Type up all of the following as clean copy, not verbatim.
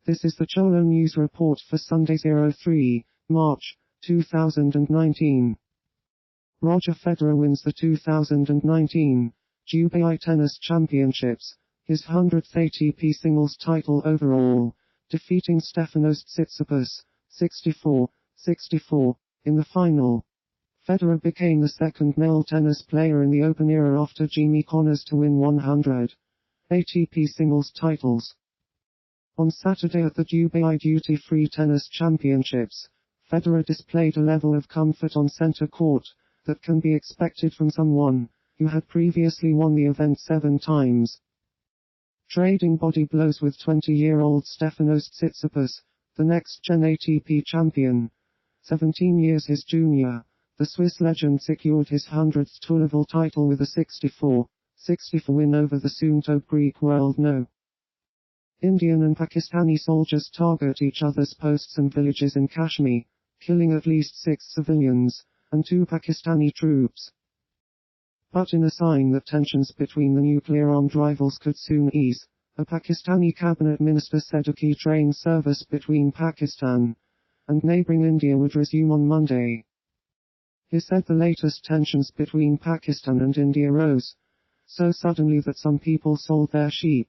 This is the Cholo News Report for Sunday 03 March 2019. Roger Federer wins the 2019 Dubai Tennis Championships, his 100th ATP singles title overall, defeating Stefanos Tsitsipas 64-64 in the final. Federer became the second male tennis player in the Open era after Jimmy Connors to win 100 ATP singles titles. On Saturday at the Dubai Duty Free Tennis Championships, Federer displayed a level of comfort on center court that can be expected from someone who had previously won the event 7 times. Trading body blows with 20-year-old Stefanos Tsitsipas, the next-gen ATP champion. 17 years his junior, the Swiss legend secured his 100th tour-level title with a 64-64 win over the soon-to Greek world no. Indian and Pakistani soldiers target each other's posts and villages in Kashmir, killing at least 6 civilians and 2 Pakistani troops. But in a sign that tensions between the nuclear-armed rivals could soon ease, a Pakistani cabinet minister said a key train service between Pakistan and neighboring India would resume on Monday. He said the latest tensions between Pakistan and India rose so suddenly that some people sold their sheep,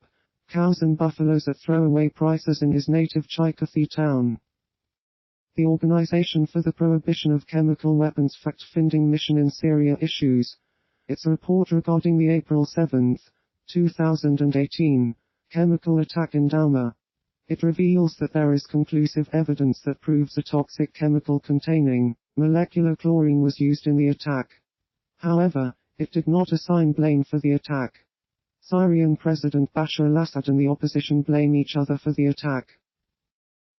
cows and buffaloes at throwaway prices in his native Chaikhati town. The Organization for the Prohibition of Chemical Weapons fact-finding mission in Syria issues its report regarding the April 7, 2018, chemical attack in Douma. It reveals that there is conclusive evidence that proves a toxic chemical containing molecular chlorine was used in the attack. However, it did not assign blame for the attack. Syrian President Bashar al-Assad and the opposition blame each other for the attack.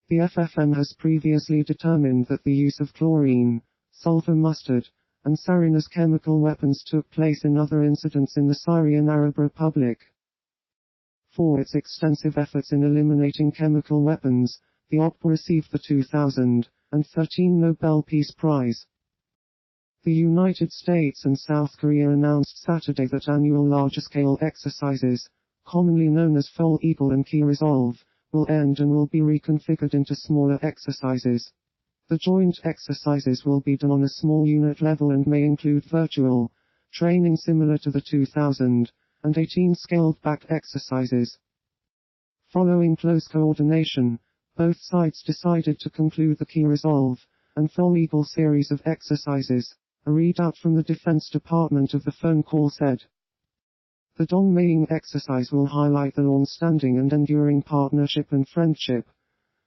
The FFM has previously determined that the use of chlorine, sulfur mustard, and sarin as chemical weapons took place in other incidents in the Syrian Arab Republic. For its extensive efforts in eliminating chemical weapons, the OPC received the 2013 Nobel Peace Prize. The United States and South Korea announced Saturday that annual larger-scale exercises, commonly known as Fall Eagle and Key Resolve, will end and will be reconfigured into smaller exercises. The joint exercises will be done on a small unit level and may include virtual training similar to the 2018 scaled-back exercises. Following close coordination, both sides decided to conclude the Key Resolve and Fall Eagle series of exercises, a readout from the Defense Department of the phone call said. The Dongmying exercise will highlight the long-standing and enduring partnership and friendship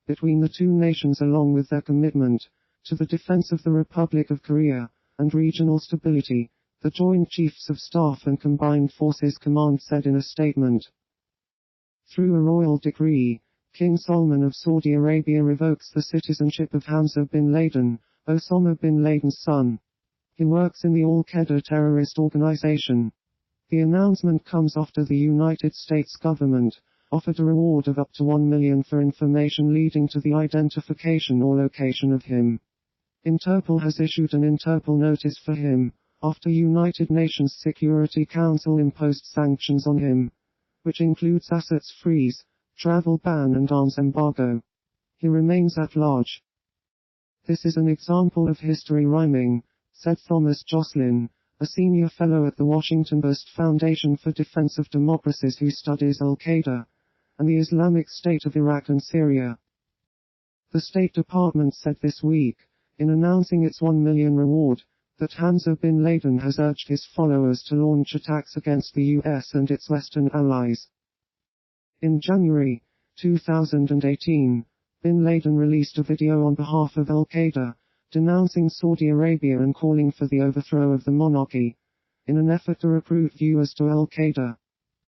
between the two nations along with their commitment to the defense of the Republic of Korea and regional stability, the Joint Chiefs of Staff and Combined Forces Command said in a statement. Through a royal decree, King Salman of Saudi Arabia revokes the citizenship of Hamza bin Laden, Osama bin Laden's son. He works in the Al-Qaeda terrorist organization. The announcement comes after the United States government offered a reward of up to $1 million for information leading to the identification or location of him. Interpol has issued an Interpol notice for him, after United Nations Security Council imposed sanctions on him, which includes assets freeze, travel ban and arms embargo. He remains at large. This is an example of history rhyming, said Thomas Joslin, a senior fellow at the Washington-based Foundation for Defense of Democracies who studies Al-Qaeda and the Islamic State of Iraq and Syria. The State Department said this week, in announcing its $1 million reward, that Hamza bin Laden has urged his followers to launch attacks against the US and its Western allies. In January 2018, bin Laden released a video on behalf of Al-Qaeda, denouncing Saudi Arabia and calling for the overthrow of the monarchy, in an effort to recruit viewers to Al-Qaeda.